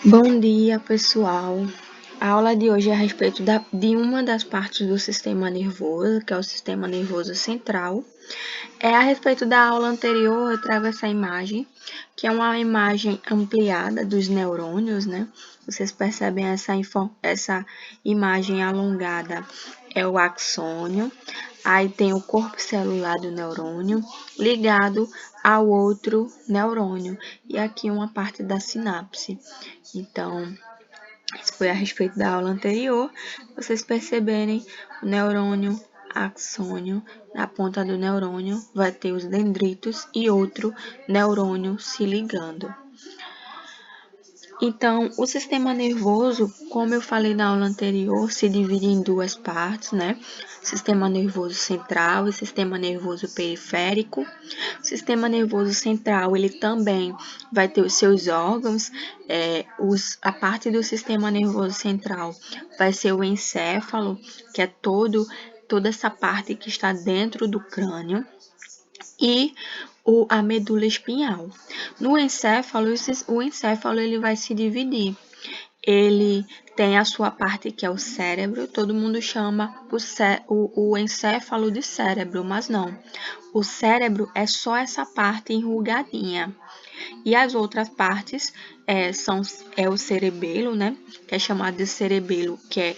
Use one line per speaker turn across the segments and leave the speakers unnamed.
Bom dia, pessoal. A aula de hoje é a respeito de uma das partes do sistema nervoso, que é o sistema nervoso central. A respeito da aula anterior, eu trago essa imagem, que é uma imagem ampliada dos neurônios, né? Vocês percebem essa imagem alongada, é o axônio. Aí tem o corpo celular do neurônio ligado ao outro neurônio. E aqui uma parte da sinapse. Então, isso foi a respeito da aula anterior. Vocês perceberem, o neurônio axônio, na ponta do neurônio vai ter os dendritos e outro neurônio se ligando. Então, o sistema nervoso, como eu falei na aula anterior, se divide em duas partes, né? Sistema nervoso central e sistema nervoso periférico. O sistema nervoso central, ele também vai ter os seus órgãos. A parte do sistema nervoso central vai ser o encéfalo, que é toda essa parte que está dentro do crânio. E a medula espinhal. No encéfalo, o encéfalo ele vai se dividir. Ele tem a sua parte que é o cérebro, todo mundo chama o encéfalo de cérebro, mas não. O cérebro é só essa parte enrugadinha. E as outras partes é o cerebelo, né? Que é chamado de cerebelo, que é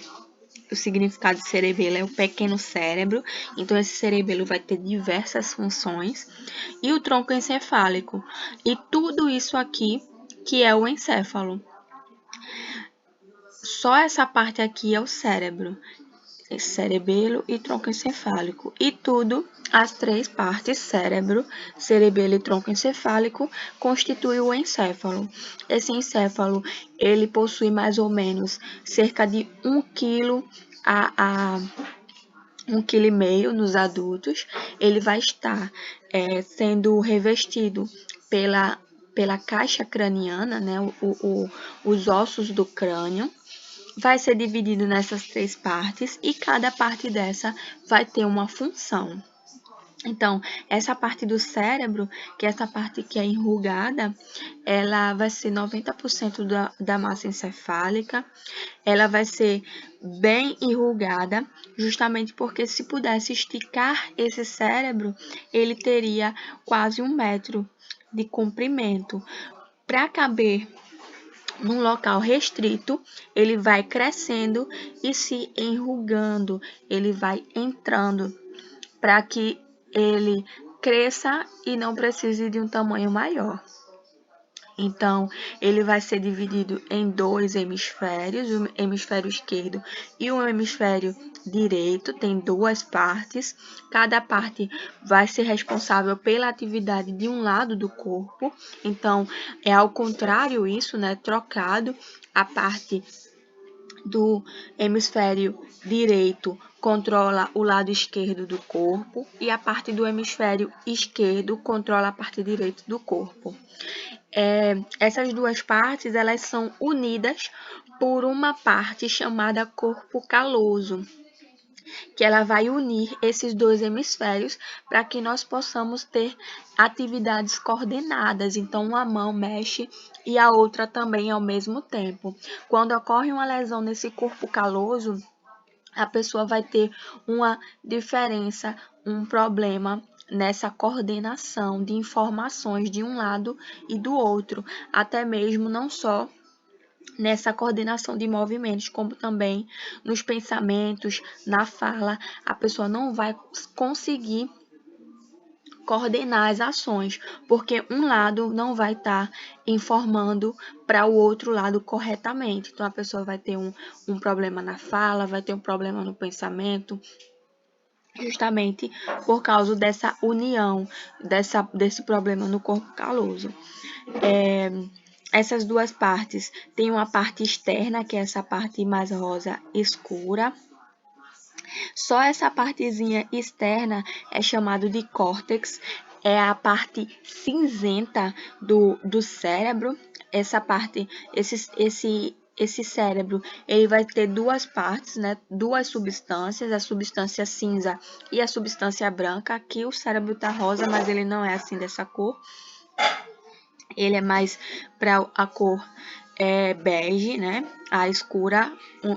o significado de cerebelo é o pequeno cérebro, então esse cerebelo vai ter diversas funções, e o tronco encefálico, e tudo isso aqui que é o encéfalo. Só essa parte aqui é o cérebro, cerebelo e tronco encefálico, e tudo, as três partes, cérebro, cerebelo e tronco encefálico, constituem o encéfalo. Esse encéfalo, ele possui mais ou menos cerca de 1 quilo a 1,5 kg nos adultos. Ele vai estar sendo revestido pela caixa craniana, né, os ossos do crânio. Vai ser dividido nessas três partes e cada parte dessa vai ter uma função. Então, essa parte do cérebro, que é essa parte que é enrugada, ela vai ser 90% da massa encefálica. Ela vai ser bem enrugada, justamente porque se pudesse esticar esse cérebro, ele teria quase 1 metro de comprimento. Para caber num local restrito, ele vai crescendo e se enrugando, ele vai entrando para que ele cresça e não precise de um tamanho maior. Então, ele vai ser dividido em dois hemisférios, o hemisfério esquerdo e o hemisfério direito, tem duas partes. Cada parte vai ser responsável pela atividade de um lado do corpo. Então, é ao contrário isso, né? Trocado, a parte do hemisfério direito controla o lado esquerdo do corpo e a parte do hemisfério esquerdo controla a parte direita do corpo. Essas duas partes elas são unidas por uma parte chamada corpo caloso, que ela vai unir esses dois hemisférios para que nós possamos ter atividades coordenadas. Então, uma mão mexe e a outra também ao mesmo tempo. Quando ocorre uma lesão nesse corpo caloso, a pessoa vai ter uma diferença, um problema nessa coordenação de informações de um lado e do outro, até mesmo não só nessa coordenação de movimentos, como também nos pensamentos, na fala, a pessoa não vai conseguir coordenar as ações, porque um lado não vai estar informando para o outro lado corretamente. Então, a pessoa vai ter um problema na fala, vai ter um problema no pensamento, justamente por causa dessa união, desse problema no corpo caloso. Essas duas partes tem uma parte externa, que é essa parte mais rosa escura. Só essa partezinha externa é chamado de córtex, é a parte cinzenta do cérebro. Essa parte, esse cérebro, ele vai ter duas partes, né? Duas substâncias, a substância cinza e a substância branca. Aqui o cérebro tá rosa, mas ele não é assim dessa cor. Ele é mais para a cor bege, né? A escura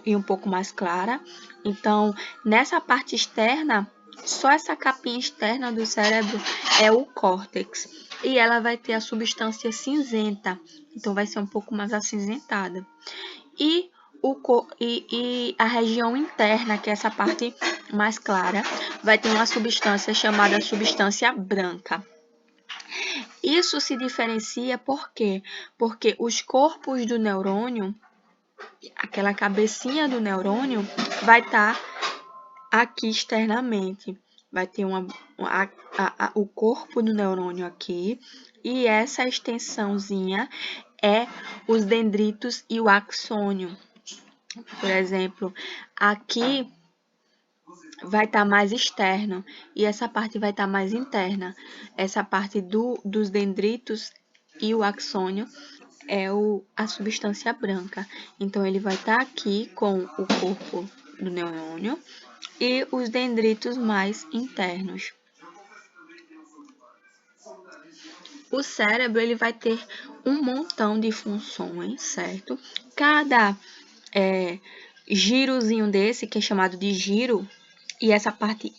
e um pouco mais clara. Então, nessa parte externa, só essa capinha externa do cérebro é o córtex. E ela vai ter a substância cinzenta. Então, vai ser um pouco mais acinzentada. E a região interna, que é essa parte mais clara, vai ter uma substância chamada substância branca. Isso se diferencia por quê? Porque os corpos do neurônio, aquela cabecinha do neurônio, vai estar aqui externamente. Vai ter o corpo do neurônio aqui, e essa extensãozinha é os dendritos e o axônio. Por exemplo, aqui vai estar mais externo e essa parte vai estar mais interna. Essa parte dos dendritos e o axônio é a substância branca. Então, ele vai estar aqui com o corpo do neurônio e os dendritos mais internos. O cérebro ele vai ter um montão de funções, certo? Cada girozinho desse, que é chamado de giro, e essa parte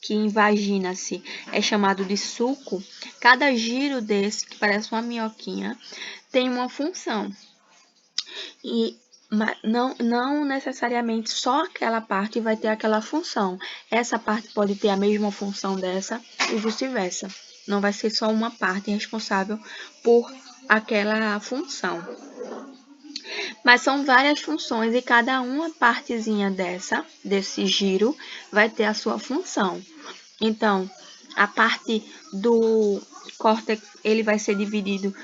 que invagina-se é chamado de sulco, cada giro desse, que parece uma minhoquinha, tem uma função. E não necessariamente só aquela parte vai ter aquela função. Essa parte pode ter a mesma função dessa e vice-versa. Não vai ser só uma parte responsável por aquela função. Mas são várias funções e cada uma partezinha desse giro vai ter a sua função. Então, a parte do córtex, ele vai ser dividido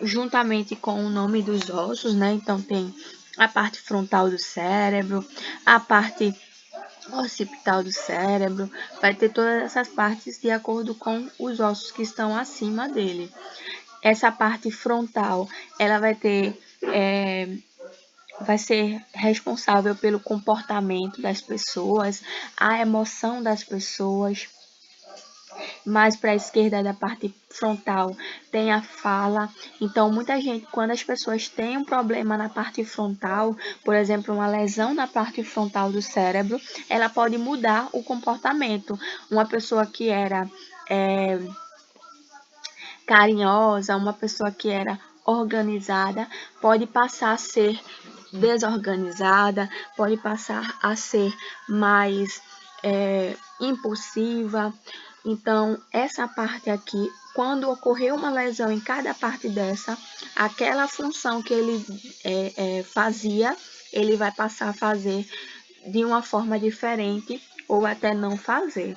juntamente com o nome dos ossos, né? Então, tem a parte frontal do cérebro, a parte occipital do cérebro, vai ter todas essas partes de acordo com os ossos que estão acima dele. Essa parte frontal, ela vai ser responsável pelo comportamento das pessoas, a emoção das pessoas. Mais para a esquerda da parte frontal tem a fala. Então, muita gente, quando as pessoas têm um problema na parte frontal, por exemplo, uma lesão na parte frontal do cérebro, ela pode mudar o comportamento. Uma pessoa que era carinhosa, uma pessoa que era organizada, pode passar a ser desorganizada, pode passar a ser mais impulsiva. Então, essa parte aqui, quando ocorrer uma lesão em cada parte dessa, aquela função que ele fazia, ele vai passar a fazer de uma forma diferente ou até não fazer.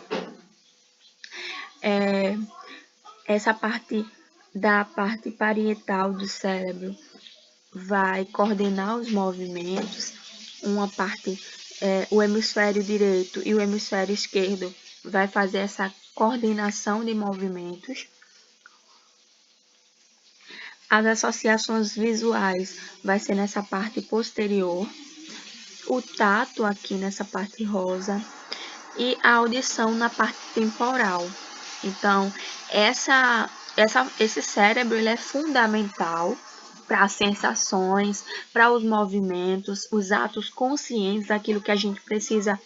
Essa parte da parte parietal do cérebro vai coordenar os movimentos. Uma parte, o hemisfério direito e o hemisfério esquerdo vai fazer essa coordenação de movimentos. As associações visuais vai ser nessa parte posterior. O tato aqui nessa parte rosa. E a audição na parte temporal. Então, esse cérebro ele é fundamental para as sensações, para os movimentos, os atos conscientes daquilo que a gente precisa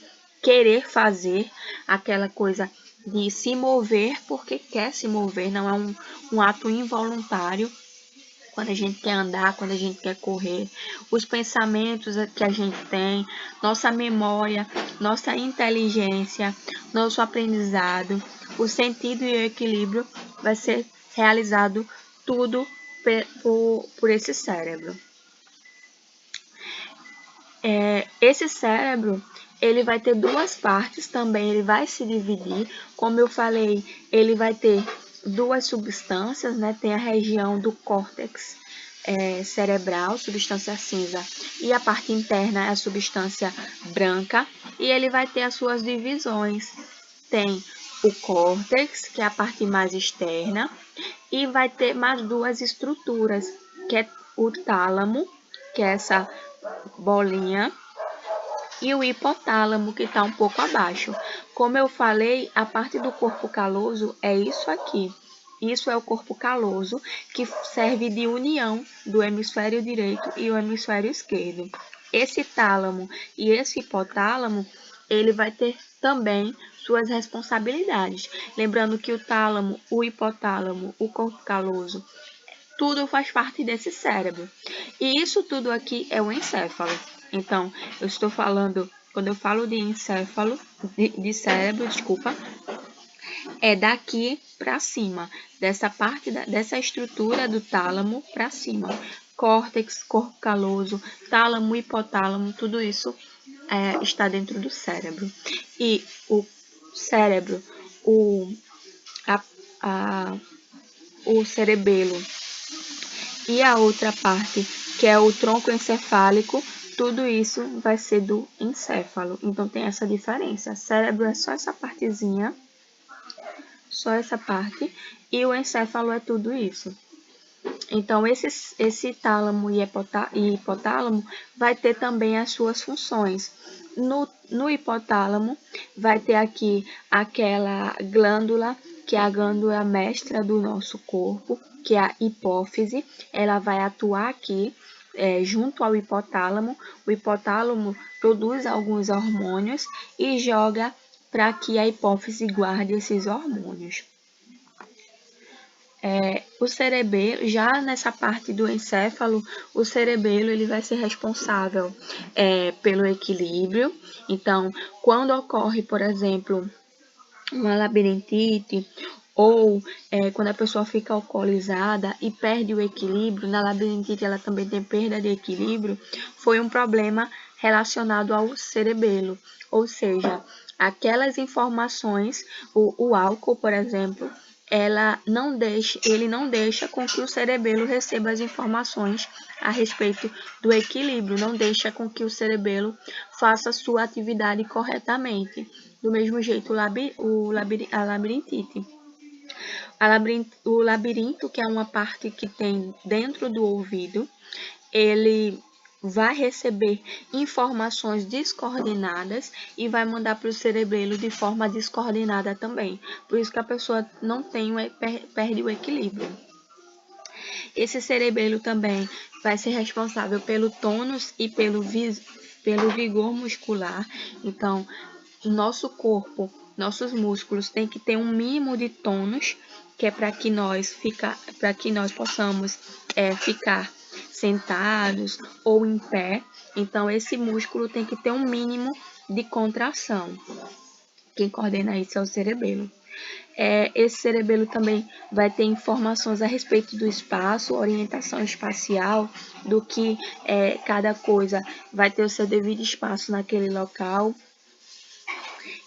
querer fazer, aquela coisa de se mover porque quer se mover, não é um ato involuntário. Quando a gente quer andar, quando a gente quer correr, os pensamentos que a gente tem, nossa memória, nossa inteligência, nosso aprendizado, o sentido e o equilíbrio vai ser realizado tudo por esse cérebro. Esse cérebro, ele vai ter duas partes também, ele vai se dividir. Como eu falei, ele vai ter duas substâncias, né? Tem a região do córtex cerebral, substância cinza, e a parte interna é a substância branca, e ele vai ter as suas divisões. Tem o córtex, que é a parte mais externa, e vai ter mais duas estruturas, que é o tálamo, que é essa bolinha, e o hipotálamo, que está um pouco abaixo. Como eu falei, a parte do corpo caloso é isso aqui. Isso é o corpo caloso, que serve de união do hemisfério direito e o hemisfério esquerdo. Esse tálamo e esse hipotálamo, ele vai ter também suas responsabilidades. Lembrando que o tálamo, o hipotálamo, o corpo caloso, tudo faz parte desse cérebro. E isso tudo aqui é o encéfalo. Então, eu estou falando, quando eu falo de encéfalo, de cérebro, desculpa, é daqui para cima, dessa parte, dessa estrutura do tálamo para cima. Córtex, corpo caloso, tálamo, hipotálamo, tudo isso está dentro do cérebro. E o cérebro, o cerebelo e a outra parte, que é o tronco encefálico, tudo isso vai ser do encéfalo. Então tem essa diferença. Cérebro é só essa partezinha, só essa parte, e o encéfalo é tudo isso. Então, esse tálamo e hipotálamo vai ter também as suas funções. No hipotálamo, vai ter aqui aquela glândula, que é a glândula mestra do nosso corpo, que é a hipófise. Ela vai atuar aqui, junto ao hipotálamo. O hipotálamo produz alguns hormônios e joga para que a hipófise guarde esses hormônios. O cerebelo, já nessa parte do encéfalo, o cerebelo ele vai ser responsável pelo equilíbrio. Então, quando ocorre, por exemplo, uma labirintite, ou quando a pessoa fica alcoolizada e perde o equilíbrio, na labirintite ela também tem perda de equilíbrio, foi um problema relacionado ao cerebelo, ou seja, aquelas informações, o álcool, por exemplo, ele não deixa com que o cerebelo receba as informações a respeito do equilíbrio, não deixa com que o cerebelo faça sua atividade corretamente. Do mesmo jeito, a labirintite. O labirinto, que é uma parte que tem dentro do ouvido, ele vai receber informações descoordenadas e vai mandar para o cerebelo de forma descoordenada também. Por isso que a pessoa não perde o equilíbrio. Esse cerebelo também vai ser responsável pelo tônus e pelo vigor muscular. Então, nosso corpo, nossos músculos têm que ter um mínimo de tônus, que é para que nós possamos ficar sentados ou em pé. Então, esse músculo tem que ter um mínimo de contração. Quem coordena isso é o cerebelo. Esse cerebelo também vai ter informações a respeito do espaço, orientação espacial, do que cada coisa vai ter o seu devido espaço naquele local,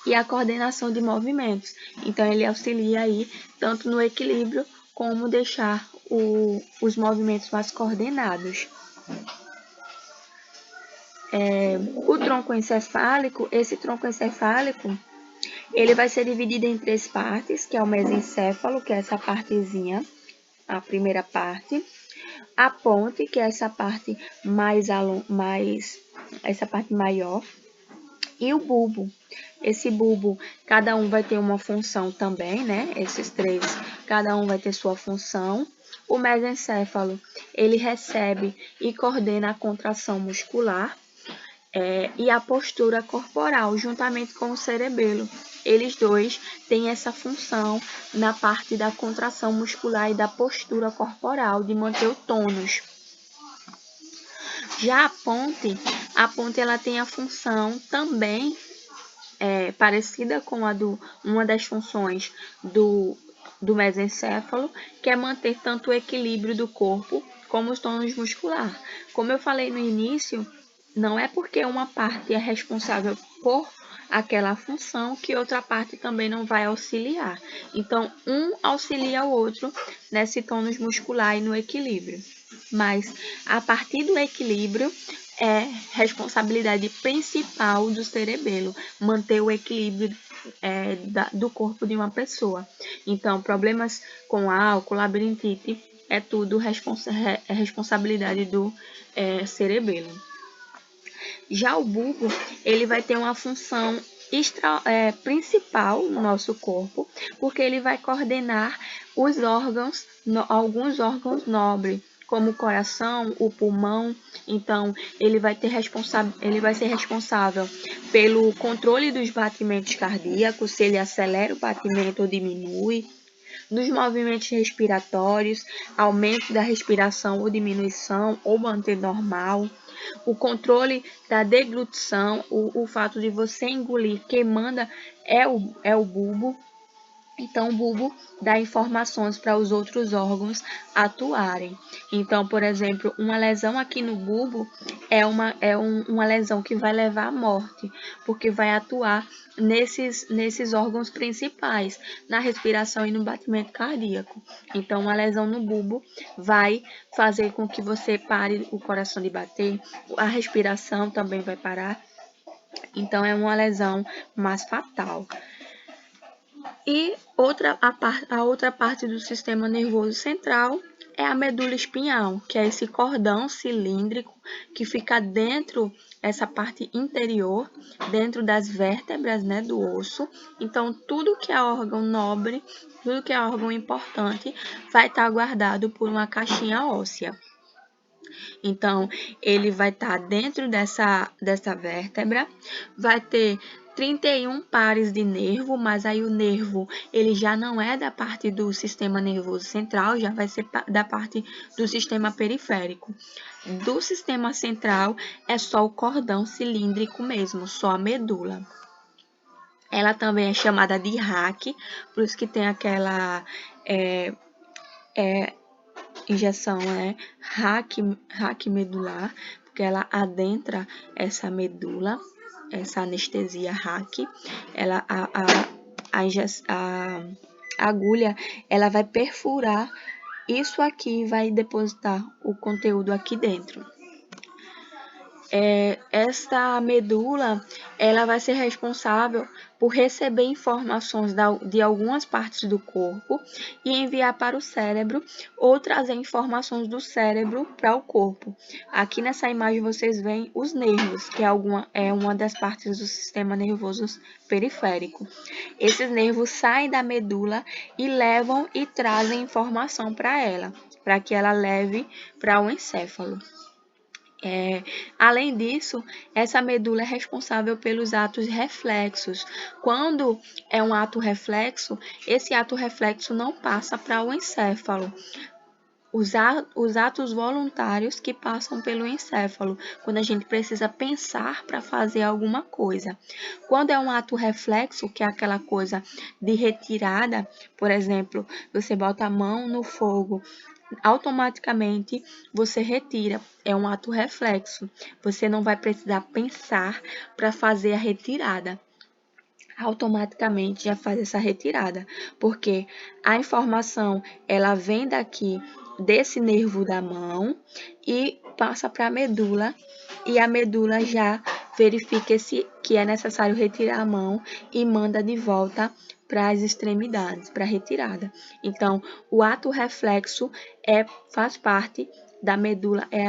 e a coordenação de movimentos. Então, ele auxilia aí tanto no equilíbrio como deixar os movimentos mais coordenados. O tronco encefálico, ele vai ser dividido em 3 partes, que é o mesencéfalo, que é essa partezinha, a primeira parte. A ponte, que é essa parte essa parte maior. E o bulbo. Esse bulbo, cada um vai ter uma função também, né? Esses 3, cada um vai ter sua função. O mesencéfalo, ele recebe e coordena a contração muscular e a postura corporal, juntamente com o cerebelo. Eles dois têm essa função na parte da contração muscular e da postura corporal, de manter o tônus. Já a ponte ela tem a função também parecida com uma das funções do mesencéfalo, que é manter tanto o equilíbrio do corpo como os tônus muscular. Como eu falei no início, não é porque uma parte é responsável por aquela função que outra parte também não vai auxiliar. Então, um auxilia o outro nesse tônus muscular e no equilíbrio. Mas, a partir do equilíbrio, é responsabilidade principal do cerebelo, manter o equilíbrio do corpo de uma pessoa. Então, problemas com álcool, labirintite, é tudo responsabilidade do cerebelo. Já o bulbo, ele vai ter uma função principal no nosso corpo, porque ele vai coordenar os órgãos, alguns órgãos nobres, como o coração, o pulmão. Então, ele vai ser responsável pelo controle dos batimentos cardíacos, se ele acelera o batimento ou diminui, dos movimentos respiratórios, aumento da respiração ou diminuição, ou manter normal, o controle da deglutição, o fato de você engolir, quem manda é o bulbo. Então, o bulbo dá informações para os outros órgãos atuarem. Então, por exemplo, uma lesão aqui no bulbo uma lesão que vai levar à morte, porque vai atuar nesses órgãos principais, na respiração e no batimento cardíaco. Então, uma lesão no bulbo vai fazer com que você pare o coração de bater, a respiração também vai parar. Então, é uma lesão mais fatal. E a outra parte do sistema nervoso central é a medula espinhal, que é esse cordão cilíndrico que fica dentro, essa parte interior, dentro das vértebras, né, do osso. Então, tudo que é órgão nobre, tudo que é órgão importante, vai estar guardado por uma caixinha óssea. Então, ele vai estar dentro dessa vértebra, vai ter 31 pares de nervo, mas aí o nervo ele já não é da parte do sistema nervoso central, já vai ser da parte do sistema periférico. Do sistema central é só o cordão cilíndrico mesmo, só a medula. Ela também é chamada de RAC, por isso que tem aquela injeção, né? RAC medular, porque ela adentra essa medula, essa anestesia RAC. Ela, a agulha, ela vai perfurar isso aqui e vai depositar o conteúdo aqui dentro. Esta medula, ela vai ser responsável por receber informações de algumas partes do corpo e enviar para o cérebro ou trazer informações do cérebro para o corpo. Aqui nessa imagem vocês veem os nervos, que é uma das partes do sistema nervoso periférico. Esses nervos saem da medula e levam e trazem informação para ela, para que ela leve para o encéfalo. Além disso, essa medula é responsável pelos atos reflexos. Quando é um ato reflexo, esse ato reflexo não passa para o encéfalo. Os atos voluntários que passam pelo encéfalo, quando a gente precisa pensar para fazer alguma coisa. Quando é um ato reflexo, que é aquela coisa de retirada, por exemplo, você bota a mão no fogo, automaticamente você retira, é um ato reflexo. Você não vai precisar pensar para fazer a retirada. Automaticamente já faz essa retirada, porque a informação ela vem daqui desse nervo da mão e passa para a medula, e a medula já verifica que é necessário retirar a mão e manda de volta para as extremidades, para a retirada. Então, o ato reflexo faz parte da medula, é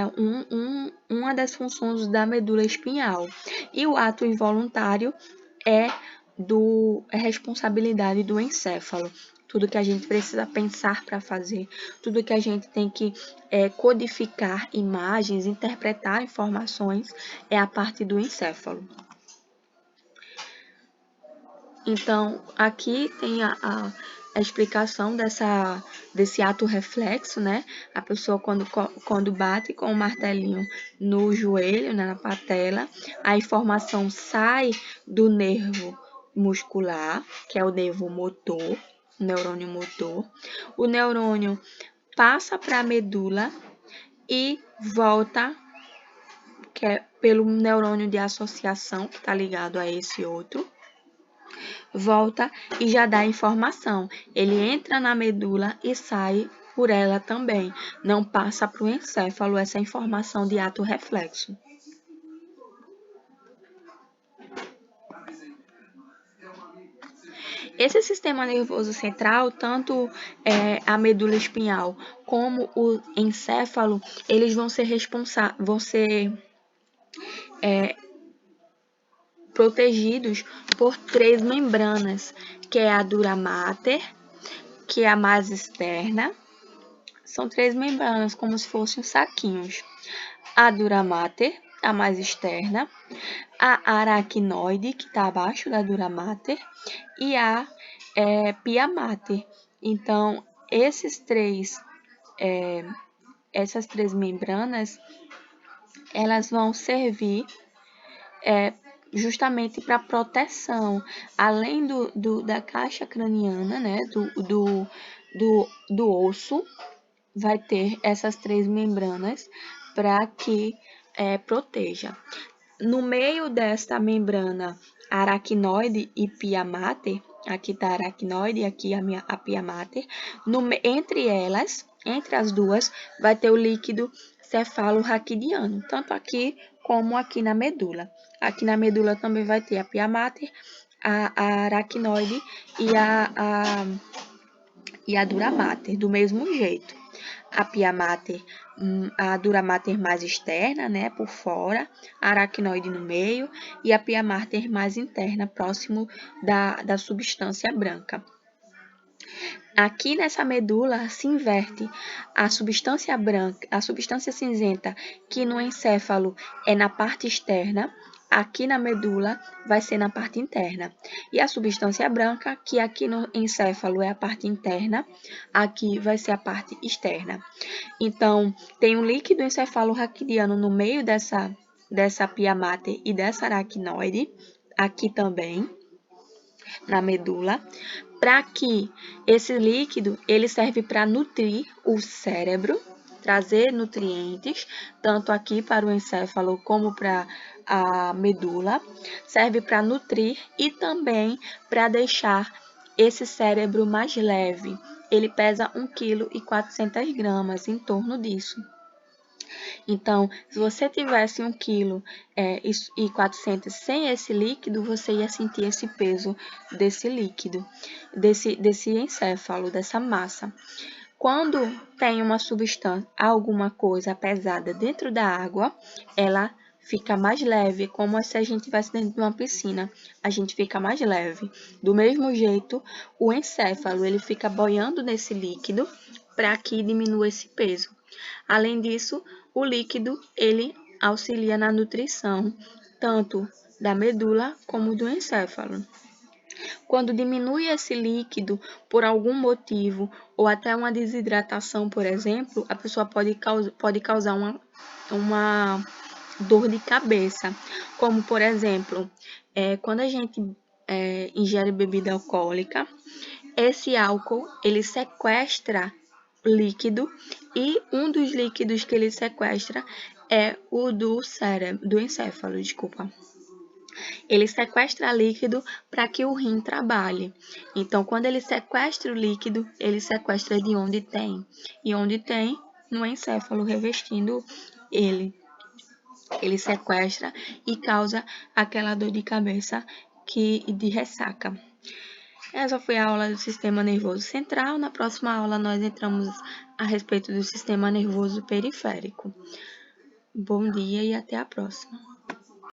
uma das funções da medula espinhal. E o ato involuntário é responsabilidade do encéfalo. Tudo que a gente precisa pensar para fazer, tudo que a gente tem que codificar imagens, interpretar informações, é a parte do encéfalo. Então, aqui tem a explicação desse ato reflexo, né? A pessoa quando bate com o martelinho no joelho, né, na patela, a informação sai do nervo muscular, que é o nervo motor, o neurônio motor. O neurônio passa para a medula e volta, que é pelo neurônio de associação, que está ligado a esse outro. Volta e já dá informação. Ele entra na medula e sai por ela também. Não passa para o encéfalo essa informação de ato reflexo. Esse sistema nervoso central, tanto a medula espinhal como o encéfalo, eles vão ser protegidos por 3 membranas, que é a dura mater, que é a mais externa. São 3 membranas, como se fossem saquinhos. A dura mater, a mais externa, a aracnoide, que está abaixo da dura mater, e a pia mater. Então, essas três membranas, elas vão servir justamente para proteção, além da caixa craniana, né, do osso, vai ter essas 3 membranas para que proteja. No meio desta membrana aracnoide e pia mater, aqui está a aracnoide e aqui a pia mater, entre as duas, vai ter o líquido cefalorraquidiano, tanto aqui como aqui na medula. Aqui na medula também vai ter a pia mater, a aracnoide e a dura mater, do mesmo jeito. A pia mater, a dura mater mais externa, né, por fora, a aracnoide no meio e a pia mater mais interna, próximo da substância branca. Aqui nessa medula se inverte a substância branca, a substância cinzenta, que no encéfalo é na parte externa, aqui na medula vai ser na parte interna. E a substância branca, que aqui no encéfalo é a parte interna, aqui vai ser a parte externa. Então, tem um líquido encefalorraquidiano no meio dessa pia mater e dessa aracnoide, aqui também, na medula, para que esse líquido ele serve para nutrir o cérebro, trazer nutrientes, tanto aqui para o encéfalo como para a medula, serve para nutrir e também para deixar esse cérebro mais leve. Ele pesa 1,4 kg, em torno disso. Então, se você tivesse 1,4 kg sem esse líquido, você ia sentir esse peso desse líquido, desse encéfalo, dessa massa. Quando tem uma substância, alguma coisa pesada dentro da água, ela fica mais leve, como se a gente estivesse dentro de uma piscina, a gente fica mais leve. Do mesmo jeito, o encéfalo, ele fica boiando nesse líquido para que diminua esse peso. Além disso, o líquido, ele auxilia na nutrição, tanto da medula como do encéfalo. Quando diminui esse líquido por algum motivo, ou até uma desidratação, por exemplo, a pessoa pode causar uma dor de cabeça. Como, por exemplo, quando a gente ingere bebida alcoólica, esse álcool, ele sequestra líquido, e um dos líquidos que ele sequestra é o do encéfalo, desculpa. Ele sequestra líquido para que o rim trabalhe. Então, quando ele sequestra o líquido, ele sequestra de onde tem. E onde tem, no encéfalo, revestindo ele. Ele sequestra e causa aquela dor de cabeça de ressaca. Essa foi a aula do sistema nervoso central. Na próxima aula, nós entramos a respeito do sistema nervoso periférico. Bom dia e até a próxima.